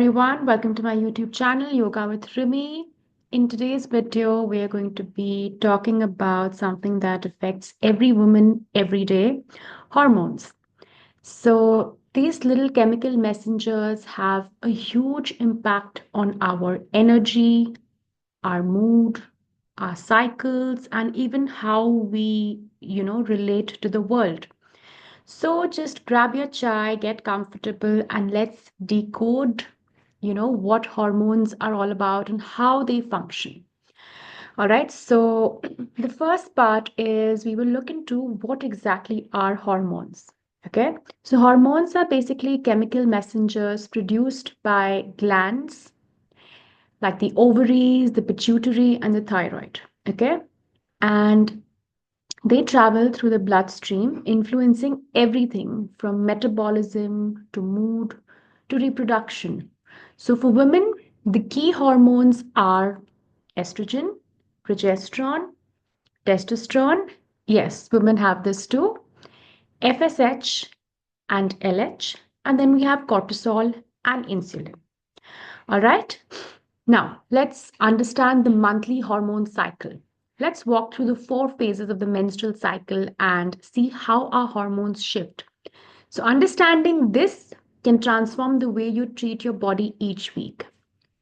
everyone, welcome to my YouTube channel Yoga with Rimi. In today's video, we are going to be talking about something that affects every woman every day, hormones. So, these little chemical messengers have a huge impact on our energy, our mood, our cycles, and even how we relate to the world. So just grab your chai, get comfortable, and let's decode what hormones are all about and how they function. All right. So the first part is we will look into what exactly are hormones. Okay. So hormones are basically chemical messengers produced by glands like the ovaries, the pituitary, and the thyroid. Okay. And they travel through the bloodstream, influencing everything from metabolism to mood to reproduction. So, for women, the key hormones are estrogen, progesterone, testosterone. Yes, women have this too, FSH and LH. And then we have cortisol and insulin. All right. Now, let's understand the monthly hormone cycle. Let's walk through the 4 phases of the menstrual cycle and see how our hormones shift. So, understanding this can transform the way you treat your body each week.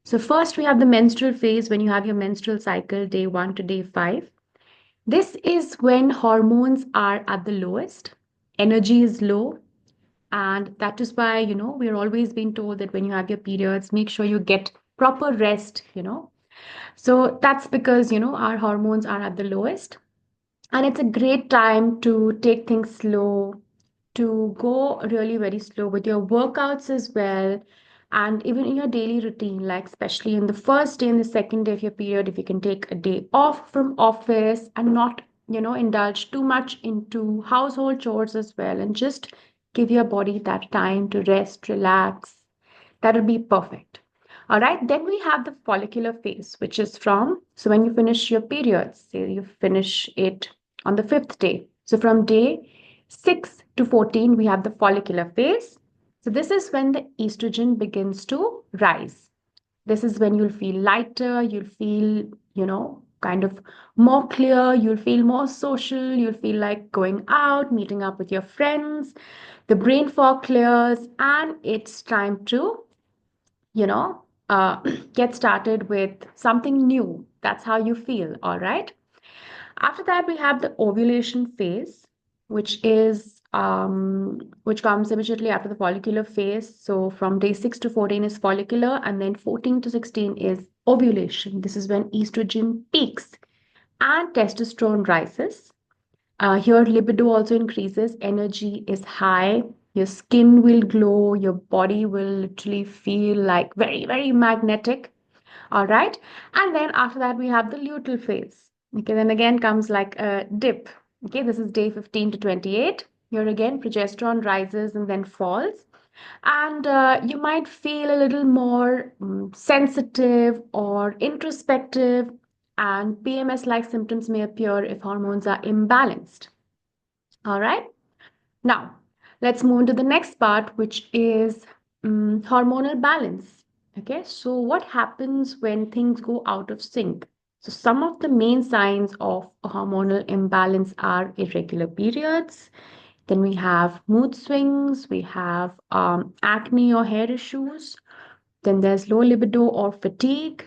So, first, we have the menstrual phase when you have your menstrual cycle, day 1 to day 5. This is when hormones are at the lowest, energy is low, and that is why we're always being told that when you have your periods, make sure you get proper rest. So that's because our hormones are at the lowest. And it's a great time to take things slow, to go really very slow with your workouts as well. And even in your daily routine, like especially in the first day and the second day of your period, if you can take a day off from office and not indulge too much into household chores as well, and just give your body that time to rest, relax, that would be perfect. All right, then we have the follicular phase, which is so when you finish your periods, say you finish it on the fifth day. So from day 6 to 14, we have the follicular phase. So this is when the estrogen begins to rise. This is when you'll feel lighter, you'll feel kind of more clear, you'll feel more social, you'll feel like going out, meeting up with your friends. The brain fog clears, and it's time to you know, uh, get started with something new. That's how you feel, all right? After that, we have the ovulation phase, which comes immediately after the follicular phase. So from day 6 to 14 is follicular, and then 14 to 16 is ovulation. This is when estrogen peaks and testosterone rises. Here, libido also increases, energy is high, your skin will glow, your body will literally feel like very, very magnetic. All right. And then after that, we have the luteal phase. Okay, then again comes like a dip. Okay, this is day 15 to 28. Here again, progesterone rises and then falls. And you might feel a little more sensitive or introspective, and PMS like symptoms may appear if hormones are imbalanced. All right. Now, let's move on to the next part, which is hormonal balance. Okay, so what happens when things go out of sync? So, some of the main signs of a hormonal imbalance are irregular periods. Then we have mood swings, we have acne or hair issues. Then there's low libido or fatigue.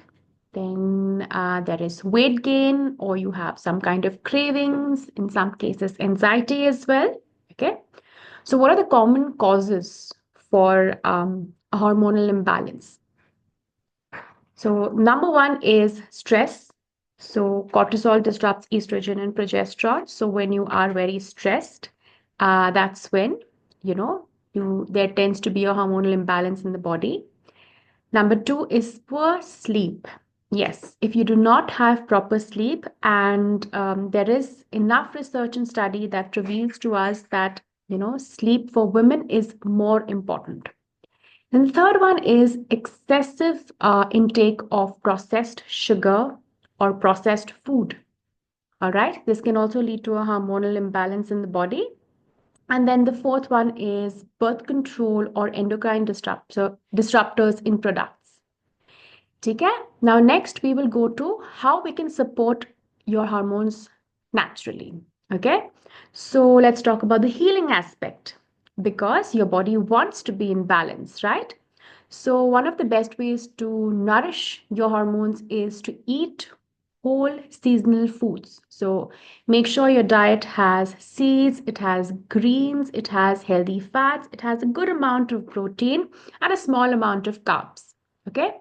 Then there is weight gain, or you have some kind of cravings, in some cases, anxiety as well. Okay. So, what are the common causes for a hormonal imbalance? So, number one is stress. So, cortisol disrupts estrogen and progesterone. So, when you are very stressed, that's when you know there tends to be a hormonal imbalance in the body. Number two is poor sleep. Yes, if you do not have proper sleep, and there is enough research and study that reveals to us that sleep for women is more important. And the third one is excessive intake of processed sugar or processed food. All right, this can also lead to a hormonal imbalance in the body. And then the fourth one is birth control or endocrine disruptors in products. Okay? Now, next we will go to how we can support your hormones naturally. Okay? So, let's talk about the healing aspect because your body wants to be in balance, right? So, one of the best ways to nourish your hormones is to eat whole seasonal foods. So, make sure your diet has seeds, it has greens, it has healthy fats, it has a good amount of protein, and a small amount of carbs. Okay.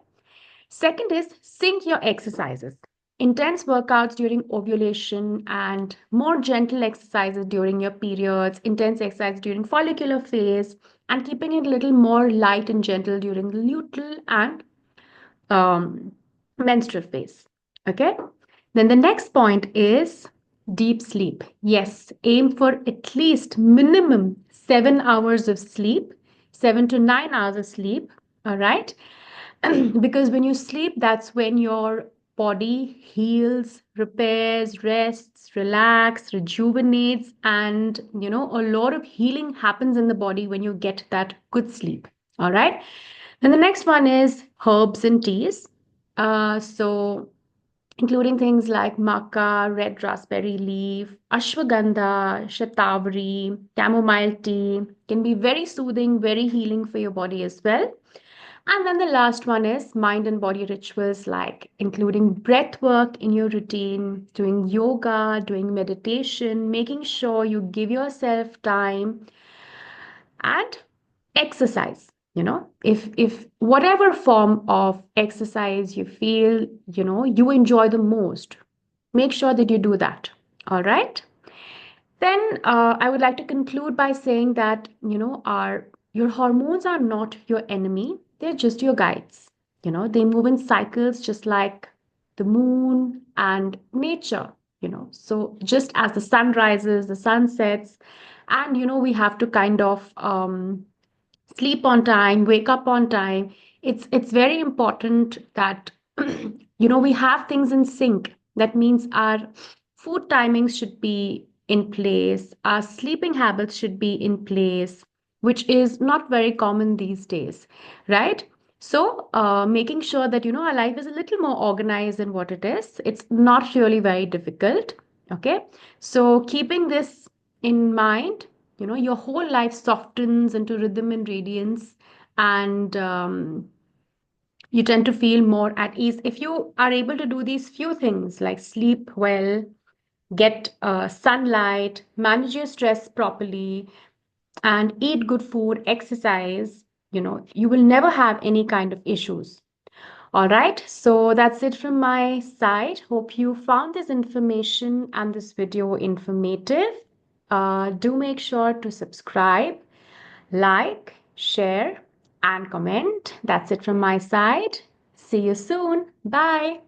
Second is sync your exercises. Intense workouts during ovulation and more gentle exercises during your periods, intense exercise during follicular phase, and keeping it a little more light and gentle during the luteal and um, menstrual phase. Okay. Then the next point is deep sleep. Yes, aim for at least minimum 7 hours of sleep, 7 to 9 hours of sleep. All right. Because when you sleep, that's when your body heals, repairs, rests, relax, rejuvenates, and a lot of healing happens in the body when you get that good sleep. All right. And the next one is herbs and teas. So including things like maca, red raspberry leaf, ashwagandha, shatavari, chamomile tea can be very soothing, very healing for your body as well. And then the last one is mind and body rituals, like including breath work in your routine, doing yoga, doing meditation, making sure you give yourself time and exercise. If whatever form of exercise you feel, you enjoy the most, make sure that you do that. All right. Then I would like to conclude by saying that our your hormones are not your enemy; they're just your guides. They move in cycles, just like the moon and nature. So just as the sun rises, the sun sets, and we have to kind of sleep on time, wake up on time. It's very important that we have things in sync. That means our food timings should be in place, our sleeping habits should be in place, which is not very common these days, right? So making sure that our life is a little more organized than what it is. It's not really very difficult. Okay, so keeping this in mind, your whole life softens into rhythm and radiance, and you tend to feel more at ease if you are able to do these few things like sleep well, get sunlight, manage your stress properly, and eat good food, exercise. You will never have any kind of issues. All right, so that's it from my side. Hope you found this information and this video informative. Do make sure to subscribe, like, share, and comment. That's it from my side. See you soon. Bye.